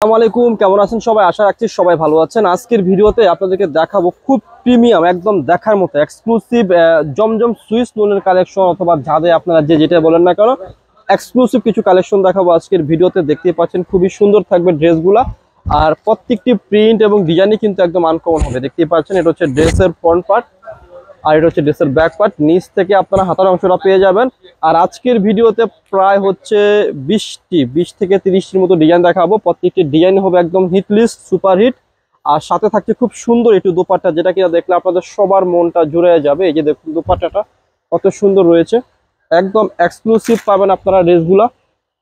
আসসালামু আলাইকুম, কেমন আছেন সবাই? আশা রাখছি সবাই ভালো আছেন। আজকের ভিডিওতে আপনাদেরকে দেখাবো খুব প্রিমিয়াম, একদম দেখার মতো এক্সক্লুসিভ জমজম সুইস লোনের কালেকশন, অথবা যাদের আপনারা যেটা বলেন না কেন, এক্সক্লুসিভ কিছু কালেকশন দেখাবো আজকের ভিডিওতে। দেখতে পাচ্ছেন খুবই সুন্দর থাকবে ড্রেসগুলা, আর প্রত্যেকটি প্রিন্ট এবং ডিজাইনই কিন্তু একদম আনকমন হবে। দেখতে পাচ্ছেন এটা হচ্ছে ড্রেসের ফ্রন্ট পার্ট, আর এটা হচ্ছে ড্রেসের ব্যাক পার্ট। নিচ থেকে আপনারা হাতার অংশটা পেয়ে যাবেন। আর আজকের ভিডিওতে প্রায় হচ্ছে 20 থেকে 30টির মতো ডিজাইন দেখাবো। প্রত্যেকটি ডিজাইন হবে একদম হিট লিস্ট, সুপার হিট। আর সাথে থাকছে খুব সুন্দর একটু দোপাট্টা, যেটা কিনা দেখলে আপনাদের সবার মনটা জুড়ে যাবে। এই যে দেখুন দোপাট্টাটা কত সুন্দর রয়েছে, একদম এক্সক্লুসিভ পাবেন আপনারা ড্রেসগুলা।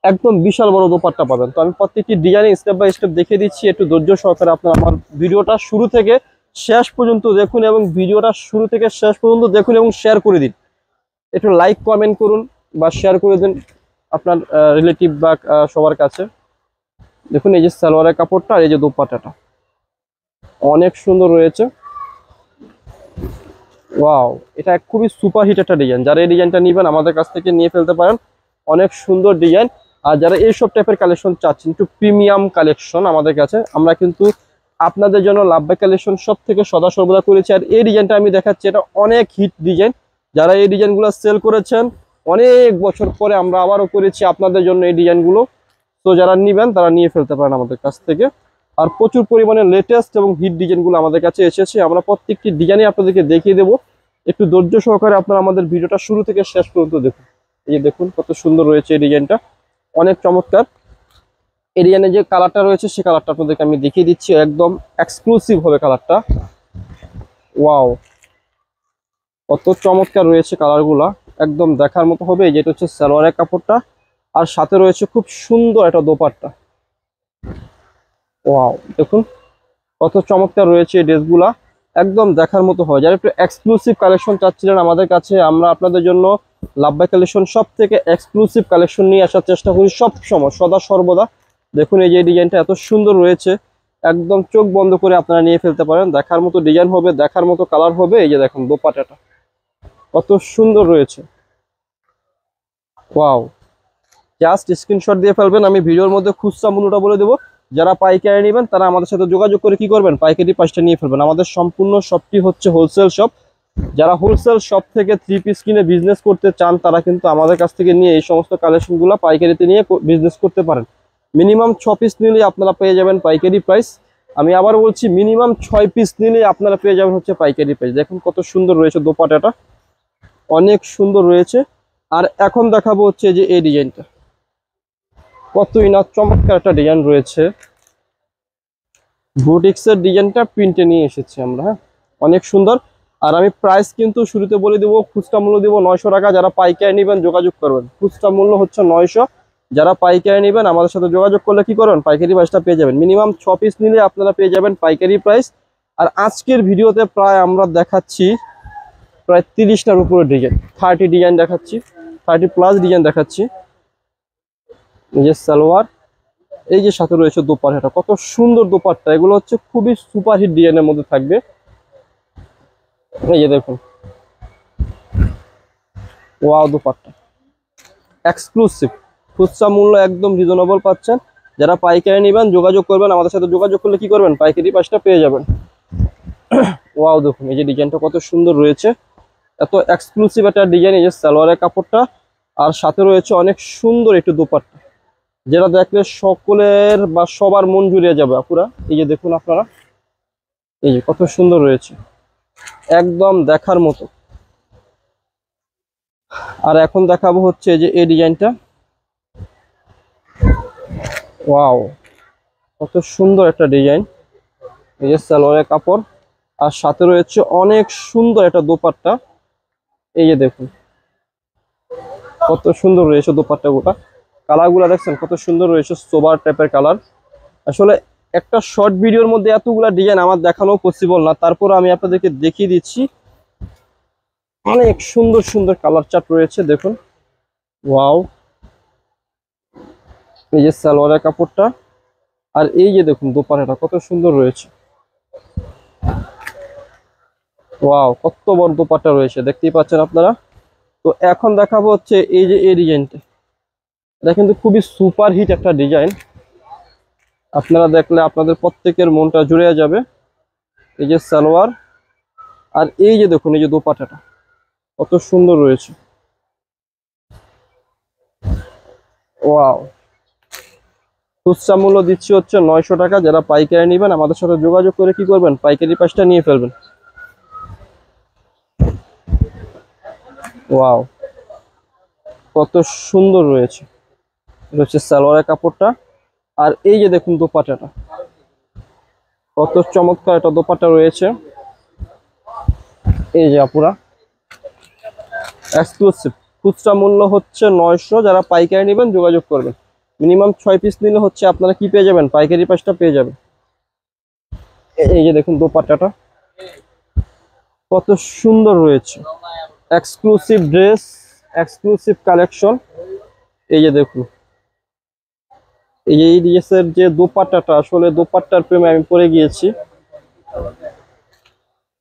একদম বিশাল বড় দোপাট্টা পাবেন। তো আমি প্রত্যেকটি ডিজাইন স্টেপ বাই স্টেপ দেখিয়ে দিচ্ছি, একটু ধৈর্য সহকারে আপনারা আমার ভিডিওটা শুরু থেকে শেষ পর্যন্ত দেখুন, এবং ভিডিওটা শুরু থেকে শেষ পর্যন্ত দেখুন এবং শেয়ার করে দিন। একটু লাইক কমেন্ট করুন বা শেয়ার করে দিন আপনার রিলেটিভ বা সবার কাছে। দেখুন এই যে সালোয়ারের কাপড়টা, আর এই যে দোপাট্টাটা অনেক সুন্দর রয়েছে। ওয়াও, এটা খুবই সুপার হিট একটা ডিজাইন। যারা এই ডিজাইনটা নেবেন আমাদের কাছ থেকে নিয়ে ফেলতে পারেন, অনেক সুন্দর ডিজাইন। আর যারা এইসব টাইপের কালেকশন চাচ্ছেন, একটু প্রিমিয়াম কালেকশন আমাদের কাছে, আমরা কিন্তু আপনাদের জন্য লাভবাই কালেকশন সব থেকে সদা সর্বদা করেছি। আর এই ডিজাইনটা আমি দেখাচ্ছি, এটা অনেক হিট ডিজাইন। যারা এই ডিজাইনগুলো সেল করেছেন অনেক বছর পরে আমরা আবারও করেছি আপনাদের জন্য এই ডিজাইনগুলো। তো যারা নেবেন তারা নিয়ে ফেলতে পারেন আমাদের কাছ থেকে। আর প্রচুর পরিমাণে লেটেস্ট এবং হিট ডিজাইনগুলো আমাদের কাছে এসেছে। আমরা প্রত্যেকটি ডিজাইনই আপনাদেরকে দেখিয়ে দেবো। একটু ধৈর্য সহকারে আপনারা আমাদের ভিডিওটা শুরু থেকে শেষ পর্যন্ত দেখুন। এই যে দেখুন কত সুন্দর রয়েছে এই ডিজাইনটা, অনেক চমৎকার। এই ডিজাইনের যে কালারটা রয়েছে সেই কালারটা আপনাদেরকে আমি দেখিয়ে দিচ্ছি, একদম এক্সক্লুসিভ হবে কালারটা। ওয়াও, কত চমৎকার রয়েছে কালারগুলা, একদম দেখার মতো হবে। এই যেটা হচ্ছে সালোয়ারের কাপড়টা, আর সাথে রয়েছে খুব সুন্দর একটা দোপাট্টা। ওয়াও, দেখুন কত চমৎকার রয়েছে এই ড্রেসগুলা, একদম দেখার মতো হয়। যারা একটু এক্সক্লুসিভ কালেকশন চাচ্ছিলেন আমাদের কাছে, আমরা আপনাদের জন্য লাভবাই কালেকশন সব থেকে এক্সক্লুসিভ কালেকশন নিয়ে আসার চেষ্টা করি সব সময়, সদা সর্বদা। দেখুন এই যে ডিজাইনটা এত সুন্দর রয়েছে, একদম চোখ বন্ধ করে আপনারা নিয়ে ফেলতে পারেন। দেখার মতো ডিজাইন হবে, দেখার মতো কালার হবে। এই যে দেখুন দোপাট্টাটা কত সুন্দর রয়েছে। ওয়াও, জাস্ট স্ক্রিনশট দিয়ে ফেলবেন। আমি ভিডিওর মধ্যে খুচরা মূল্যটা বলে দেবো। যারা পাইকারি নেবেন তারা আমাদের সাথে যোগাযোগ করে কি করবেন, পাইকারি প্রাইসটা নিয়ে ফেলবেন। আমাদের সম্পূর্ণ শপটি হচ্ছে হোলসেল শপ। যারা হোলসেল শপ থেকে 3 পিস কিনে বিজনেস করতে চান তারা কিন্তু আমাদের কাছ থেকে নিয়ে এই সমস্ত কালেকশনগুলো পাইকারিতে নিয়ে বিজনেস করতে পারেন। মিনিমাম 6 পিস নিলে আপনারা পেয়ে যাবেন পাইকারি প্রাইস। আমি আবার বলছি, মিনিমাম 6 পিস নিলে আপনারা পেয়ে যাবেন হচ্ছে পাইকারি প্রাইস। দেখুন কত সুন্দর রয়েছে দোপাট্টাটা, অনেক সুন্দর রয়েছে। আর এখন দেখাবো হচ্ছে যে এই ডিজাইনটা, কতই না চমৎকার একটা ডিজাইন রয়েছে। বুটিক্সের ডিজাইনটা প্রিন্টে নিয়ে এসেছি আমরা, হ্যাঁ, অনেক সুন্দর। আর আমি প্রাইস কিন্তু শুরুতে বলে দেবো, খুচরা মূল্য দেবো 900 টাকা। যারা পাইকারি নেবেন যোগাযোগ করবেন, খুচরা মূল্য হচ্ছে 900। যারা পাইকারি নেবেন আমাদের সাথে যোগাযোগ করলে কি করবেন, পাইকারি প্রাইসটা পেয়ে যাবেন। মিনিমাম 6 পিস নিলে আপনারা পেয়ে যাবেন পাইকারি প্রাইস। আর আজকের ভিডিওতে প্রায় আমরা দেখাচ্ছি প্রায় 30টার উপরে ডিজাইন, 30 ডিজাইন দেখাচ্ছি, 30+ ডিজাইন দেখাচ্ছি। এই যে সালোয়ার, এই যে সাথে রয়েছে দোপাট্টা, কত সুন্দর দোপাট্টা। এগুলো হচ্ছে খুবই সুপারহিট ডিজাইনের মধ্যে থাকবে। এই যে দেখুন, ওয়াও দোপাট্টা এক্সক্লুসিভ, খুচরা মূল্য একদম রিজনেবল পাচ্ছেন। যারা পাইকারি নেবেন যোগাযোগ করবেন আমাদের সাথে। যোগাযোগ করলে কি করবেন, পাইকারি প্রাইসটা পেয়ে যাবেন। ওয়াও দেখুন এই যে ডিজাইনটা কত সুন্দর রয়েছে, এত এক্সক্লুসিভ একটা ডিজাইন। এই যে সালোয়ারের কাপড়টা, আর সাথে রয়েছে অনেক সুন্দর একটু দোপাট্টা, যেটা দেখলে সকলের বা সবার মন জুড়িয়ে যাবে আপুরা। এই যে দেখুন আপনারা, এই যে কত সুন্দর রয়েছে, একদম দেখার মতো। আর এখন দেখাবো হচ্ছে যে এই ডিজাইনটা। ওয়াও, কত সুন্দর একটা ডিজাইন। এই যে সালোয়ারের কাপড়, আর সাথে রয়েছে অনেক সুন্দর একটা দোপাট্টা। এই যে দেখুন কত সুন্দর রয়েছে দোপাট্টাগুলা। কালারগুলা দেখছেন কত সুন্দর রয়েছে, সোবার টাইপের কালার। আসলে একটা শর্ট ভিডিওর মধ্যে এতগুলা ডিজাইন আমার দেখানো পসিবল না, তারপর আমি আপনাদেরকে দেখিয়ে দিচ্ছি। অনেক সুন্দর সুন্দর কালার চার্ট রয়েছে দেখুন। ওয়াও, এই যে সালোয়ারের কাপড়টা, আর এই যে দেখুন দোপাট্টাটা কত সুন্দর রয়েছে। ওয়াও, কত বড় দোপাট্টা রয়েছে দেখতেই পাচ্ছেন আপনারা। তো এখন দেখাবো হচ্ছে এই যে এই ডিজাইনটা। এটা কিন্তু খুবই সুপার হিট একটা ডিজাইন। আপনারা দেখলে আপনাদের প্রত্যেকের মনটা জুড়ে যাবে। এই যে সালোয়ার, আর এই যে দেখুন এই যে দোপাট্টাটা কত সুন্দর রয়েছে। ওয়াও, খুচরা মূল্য দিচ্ছি হচ্ছে 900 টাকা। যারা পাইকারি নেবেন আমাদের সাথে যোগাযোগ করে কি করবেন, পাইকারি পাঁচটা নিয়ে ফেলবেন। ওয়াও, কত সুন্দর রয়েছে। এটা হচ্ছে সালোয়ারের কাপড়টা, আর এই যে দেখুন দোপাট্টাটা কত চমৎকার একটা দোপাট্টা রয়েছে। এই যে আপুরা, এক্সক্লুসিভ। খুচরা মূল্য হচ্ছে 900, যারা পাইকারি নেবেন যোগাযোগ করবেন। মিনিমাম 6 পিস নিলে হচ্ছে আপনারা কি পেয়ে যাবেন, পাইকারি পাঁচটা পেয়ে যাবেন। এই যে দেখুন দোপাট্টাটা কত সুন্দর রয়েছে। Exclusive dress, exclusive collection. এই যে দেখুন এই যে এই ড্রেসের যে দোপাট্টাটা, আসলে দোপাট্টার প্রেমে আমি পড়ে গিয়েছি।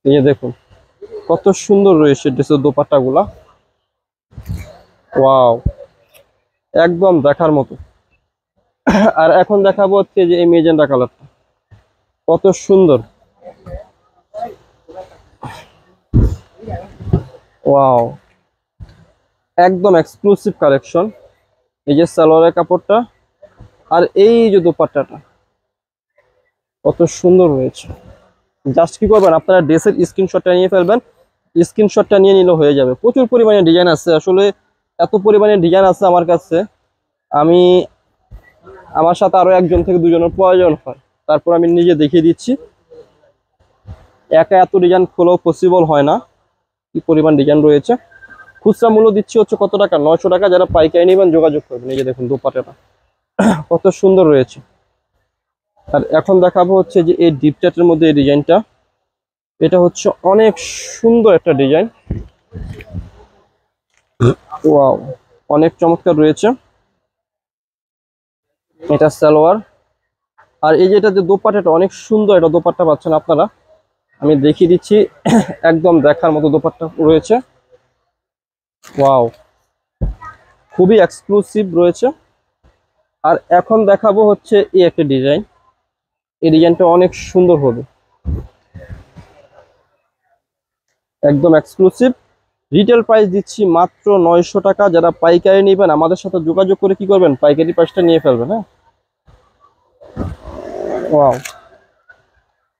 এই যে দেখুন কত সুন্দর রয়েছে ড্রেসের দোপাট্টা গুলা। ওয়াও, একদম দেখার মতো। আর এখন দেখাবো হচ্ছে যে এই মেজেন্টা কালারটা কত সুন্দর। ওয়াও, একদম এক্সক্লুসিভ কালেকশন। এই যে সালোয়ারের কাপড়টা, আর এই যে দোপাট্টাটা কত সুন্দর রয়েছে। জাস্ট কি করবেন, আপনারা ড্রেসের স্ক্রিনশটটা নিয়ে ফেলবেন। স্ক্রিনশটটা নিয়ে নিলে হয়ে যাবে। প্রচুর পরিমাণে ডিজাইন আছে, আসলে এত পরিমাণে ডিজাইন আছে আমার কাছে, আমি আমার সাথে আরো একজন থেকে দুজনের প্রয়োজন হয়, তারপর আমি নিজে দেখিয়ে দিচ্ছি। একা এত ডিজাইন খোলাও পসিবল হয় না, কি পরিমাণ ডিজাইন রয়েছে। খুচরা মূল্য দিচ্ছি হচ্ছে কত টাকা, 900 টাকা। যারা পাইকারি নেবেন যোগাযোগ করবেন। এই যে দেখুন দোপাট্টাটা কত সুন্দর রয়েছে। আর এখন দেখাবো হচ্ছে যে এই ডিপ চাটের মধ্যে এই ডিজাইনটা, এটা হচ্ছে অনেক সুন্দর একটা ডিজাইন। ওয়াও, অনেক চমৎকার রয়েছে। এটা সালোয়ার, আর এই যে এটা যে দোপাট্টাটা অনেক সুন্দর, এটা দোপাট্টা পাচ্ছেন আপনারা, আমি দেখিয়ে দিচ্ছি। একদম দেখার মতো দোপাট্টা রয়েছে। ওয়াও, খুবই এক্সক্লুসিভ রয়েছে। আর এখন দেখাবো হচ্ছে এই একটা ডিজাইন, এই ডিজাইনটা অনেক সুন্দর হবে, একদম এক্সক্লুসিভ। রিটেল প্রাইস দিচ্ছি মাত্র 900 টাকা। যারা পাইকারি নেবেন আমাদের সাথে যোগাযোগ করে কি করবেন, পাইকারি প্রাইসটা নিয়ে ফেলবেন। হ্যাঁ, ওয়াও,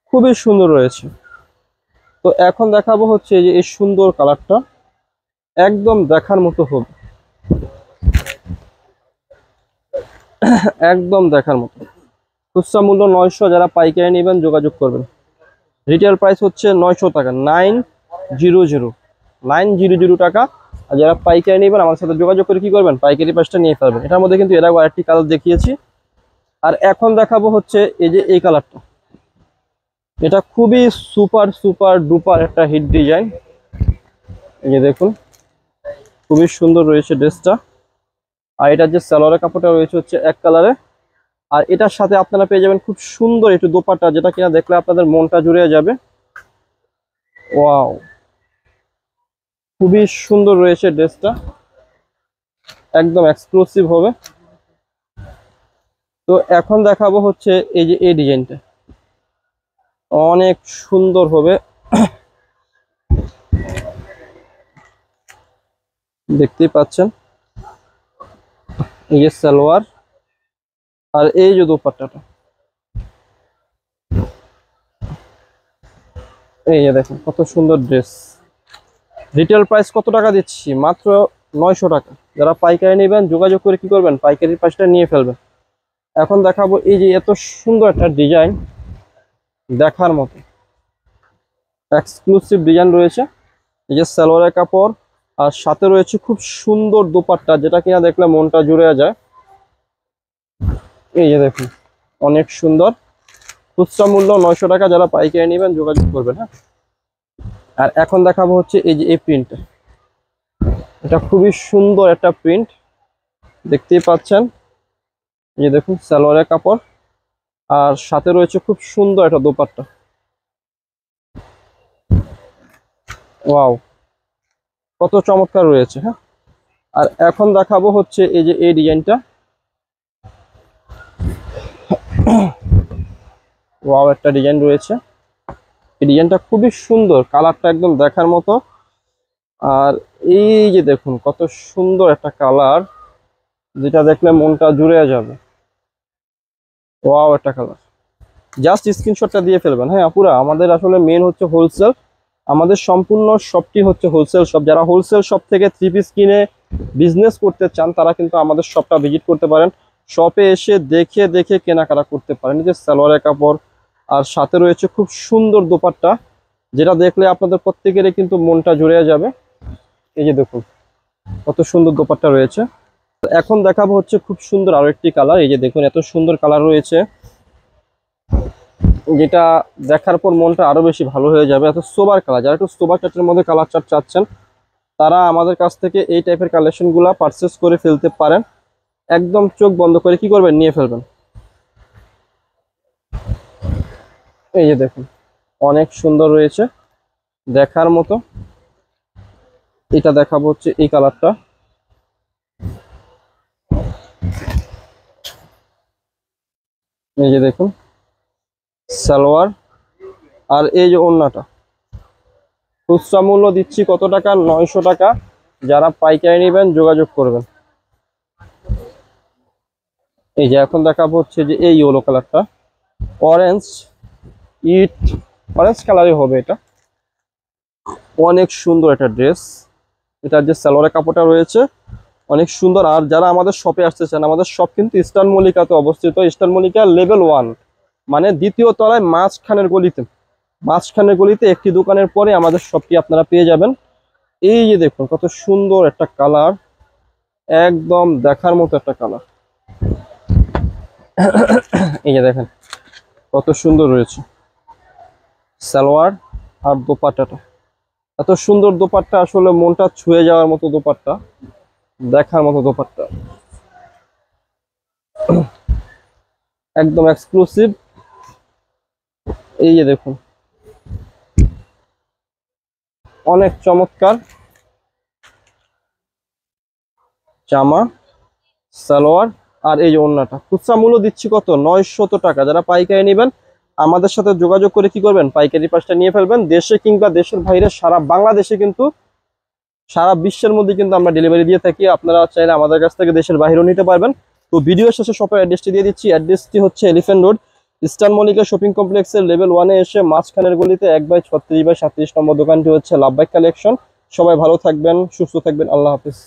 খুবই সুন্দর রয়েছে। তো এখন দেখাবো হচ্ছে যে এই সুন্দর কালারটা একদম দেখার মতো হবে, একদম দেখার মতো। খুচরা মূল্য 900, যারা পাইকারি নেবেন যোগাযোগ করবেন। রিটেল প্রাইস হচ্ছে 900 টাকা, 900 টাকা। আর যারা পাইকারি নেবেন আমার সাথে যোগাযোগ করে কি করবেন, পাইকারি প্রাইসটা নিয়ে ফেলবেন। এটার মধ্যে কিন্তু এর আগে আরেকটি কালার দেখিয়েছি। আর এখন দেখাবো হচ্ছে এই যে এই কালারটা, এটা খুবই সুপার সুপার ডুপার একটা হিট ডিজাইন। এই যে দেখুন খুবই সুন্দর রয়েছে ড্রেসটা। আর এটার যে সালোয়ারের কাপড়টা রয়েছে হচ্ছে এক কালারে, আর এটার সাথে আপনারা পেয়ে যাবেন খুব সুন্দর একটু দোপাট্টা, যেটা কিনা দেখলে আপনাদের মনটা জুড়ে যাবে। ওয়াও, খুবই সুন্দর রয়েছে ড্রেসটা, একদম এক্সক্লুসিভ হবে। তো এখন দেখাবো হচ্ছে এই যে এই ডিজাইনটা অনেক সুন্দর হবে, দেখতেই পাচ্ছেন। এই যে সালোয়ার, আর এই যে দোপাট্টাটা, এই যে দেখেন কত সুন্দর ড্রেস। রিটেল প্রাইস কত টাকা দিচ্ছি, মাত্র 900 টাকা। যারা পাইকারি নেবেন যোগাযোগ করে কি করবেন, পাইকারি প্রাইসটা নিয়ে ফেলবেন। এখন দেখাবো এই যে এত সুন্দর একটা ডিজাইন, দেখার মতো এক্সক্লুসিভ ডিজাইন রয়েছে। এই যে সালোয়ারের কাপড়, আর সাথে রয়েছে খুব সুন্দর দোপাট্টা, যেটা কিনা দেখলে মনটা জুড়ে যায়। এই যে দেখুন অনেক সুন্দর। খুচরা মূল্য 900 টাকা। যারা পাইকারি নেবেন যোগাযোগ করবেন। হ্যাঁ, আর এখন দেখাবো হচ্ছে এই যে এই প্রিন্টটা, এটা খুবই সুন্দর একটা প্রিন্ট, দেখতেই পাচ্ছেন। এই যে দেখুন সালোয়ারের কাপড়, আর সাথে রয়েছে খুব সুন্দর একটা দোপাট্টা। ওয়াও, কত চমৎকার রয়েছে। হ্যাঁ, আর এখন দেখাবো হচ্ছে এই যে এই ডিজাইনটা, ওয়াও একটা ডিজাইন রয়েছে, এই ডিজাইনটা খুবই সুন্দর, কালারটা একদম দেখার মতো। আর এই যে দেখুন কত সুন্দর একটা কালার, যেটা দেখলে মনটা জুড়ে যাবে। ওয়াও একটা কালার, জাস্ট স্ক্রিনশটটা দিয়ে ফেলবেন। হ্যাঁ আপুরা, আমাদের আসলে মেন হচ্ছে হোলসেল, আমাদের সম্পূর্ণ শপটি হচ্ছে হোলসেল শপ। যারা হোলসেল শপ থেকে থ্রি পিস কিনে বিজনেস করতে চান তারা কিন্তু আমাদের শপটা ভিজিট করতে পারেন, শপে এসে দেখে দেখে কেনাকাটা করতে পারেন। এই যে সালোয়ারের কাপড়, আর সাথে রয়েছে খুব সুন্দর দোপাট্টা, যেটা দেখলে আপনাদের প্রত্যেকেরই কিন্তু মনটা জুড়ে যাবে। এই যে দেখুন কত সুন্দর দোপাট্টা রয়েছে। এখন দেখাবো হচ্ছে খুব সুন্দর আরো একটি কালার, এই যে দেখুন এত সুন্দর কালার রয়েছে, যেটা দেখার পর মনটা আরো বেশি ভালো হয়ে যাবে। এত সোবার কালার, যারা একটু সোবার চার্টের মধ্যে কালার চার্ট চাচ্ছেন তারা আমাদের কাছ থেকে এই টাইপের কালেকশন গুলা পারচেস করে ফেলতে পারেন। একদম চোখ বন্ধ করে কি করবেন, নিয়ে ফেলবেন। এই যে দেখুন অনেক সুন্দর রয়েছে, দেখার মতো। এটা দেখাবো হচ্ছে এই কালারটা, এই যে দেখুন সালোয়ার, আর এই যে ওড়নাটা। খুচরা মূল্য দিচ্ছি কত টাকা, 900 টাকা। যারা পাইকারি নেবেন যোগাযোগ করবেন। এই যে এখন দেখাবো হচ্ছে যে এই ইয়েলো কালারটা, অরেঞ্জ ইট অরেঞ্জ কালারই হবে এটা। অনেক সুন্দর একটা ড্রেস, এটার যে সালোয়ারের কাপড়টা রয়েছে অনেক সুন্দর। আর যারা আমাদের শপে আসতে চান, আমাদের শপ কিন্তু ইস্টার্ন মল্লিকাতে অবস্থিত, ইস্টার্ন মল্লিকা লেভেল 1, মানে দ্বিতীয় তলায় মাঝখানের গলিতে একটি দোকানের পরে আমাদের শপটি আপনারা পেয়ে যাবেন। এই যে দেখুন কত সুন্দর একটা কালার, একদম দেখার মতো একটা কালার। এই যে দেখেন কত সুন্দর রয়েছে সালোয়ার আর দোপাট্টাটা, এত সুন্দর দোপাট্টা, আসলে মনটা ছুঁয়ে যাওয়ার মতো দোপাট্টা, দেখার মতো দোপাট্টা, একদম এক্সক্লুসিভ। এই যে দেখুন অনেক চমৎকার জামা, সালোয়ার, আর এই যে ওড়নাটা। খুচরা মূল্য দিচ্ছি কত, 900 টাকা। যারা পাইকারি নেবেন আমাদের সাথে যোগাযোগ করে কি করবেন, পাইকারি পাঁচটা নিয়ে ফেলবেন। দেশে কিংবা দেশের বাইরে, সারা বাংলাদেশে কিন্তু, সারা বিশ্বের মধ্যে কিন্তু আমরা ডেলিভারি দিয়ে থাকি। আপনারা চাইলে আমাদের কাছ থেকে দেশের বাইরেও নিতে পারবেন। তো ভিডিও শেষে শপের অ্যাড্রেসটি দিয়ে দিচ্ছি। অ্যাড্রেসটি হচ্ছে elephant road, eastern Mallika shopping কমপ্লেক্সের লেভেল 1-এ এসে মাঝখানের গলিতে 1/36/37 নম্বর দোকানটি হচ্ছে লাভবাই কালেকশন। সবাই ভালো থাকবেন, সুস্থ থাকবেন, আল্লাহ হাফিজ।